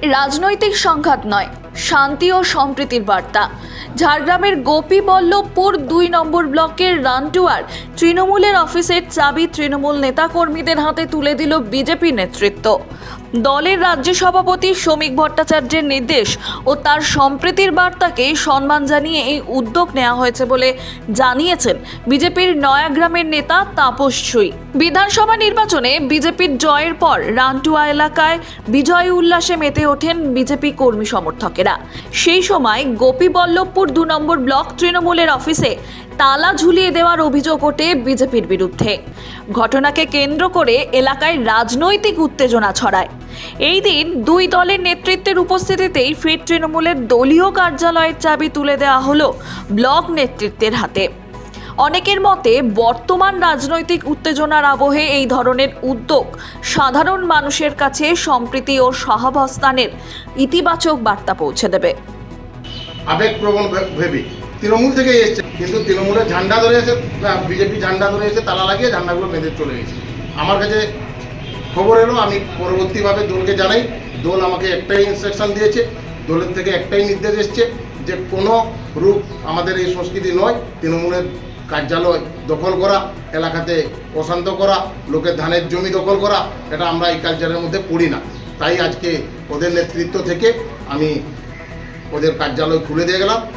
রাজনৈতিক সংঘাত নয়, শান্তি ও সম্প্রীতির বার্তা। ঝাড়গ্রামের গোপীবল্লভপুর 2 নম্বর ব্লকের রানটুয়ার তৃণমূলের অফিসের চাবি তৃণমূল নেতাকর্মীদের হাতে তুলে দিল বিজেপি নেতৃত্ব। দলের রাজ্য সভাপতি শ্রমিক ভট্টাচার্যের নির্দেশ ও তার সম্প্রীতির বার্তাকে সম্মান জানিয়ে এই উদ্যোগ নেওয়া হয়েছে বলে জানিয়েছেন বিজেপির নয়াগ্রামের নেতা তাপস ছুই। বিধানসভা নির্বাচনে বিজেপির জয়ের পর রানটুয়া এলাকায় বিজয় উল্লাসে মেতে ওঠেন বিজেপি কর্মী সমর্থকেরা। সেই সময় গোপীবল্লভপুর 2 নম্বর ব্লক তৃণমূলের অফিসে তালা ঝুলিয়ে দেওয়ার অভিযোগ ওঠে বিজেপির বিরুদ্ধে। ঘটনাকে কেন্দ্র করে এলাকায় রাজনৈতিক উত্তেজনা ছড়ায়। এই দিন দুই দলের নেতৃত্বের উপস্থিতিতেই ফের তৃণমূলের দলীয় কার্যালয়ের চাবি তুলে দেওয়া হলো ব্লক নেতৃত্বের হাতে। অনেকের মতে বর্তমান রাজনৈতিক উত্তেজনার আবহে এই ধরনের উদ্যোগ সাধারণ মানুষের কাছে সম্প্রীতি ও সহাবস্থানের ইতিবাচক বার্তা পৌঁছে দেবে। আবেগপ্রবণ ভেবে তৃণমূল থেকে এসছে, কিন্তু তৃণমূলের ঝান্ডা ধরে এসে বিজেপি ঝান্ডা ধরে এসে তালা লাগিয়ে ঝান্ডাগুলো বেঁধে চলে গেছে। আমার কাছে খবর এলো, আমি পরবর্তীভাবে দলকে জানাই। দল আমাকে একটাই ইনস্ট্রাকশন দিয়েছে, দলের থেকে একটাই নির্দেশ এসছে যে কোনো রূপ আমাদের এই সংস্কৃতি নয়। তৃণমূলের কার্যালয় দখল করা, এলাকাতে অশান্ত করা, লোকের ধানের জমি দখল করা, এটা আমরা এই কালচারের মধ্যে পড়ি না। তাই আজকে ওদের নেতৃত্ব থেকে আমি ওদের কার্যালয় খুলে দিয়ে গেলাম।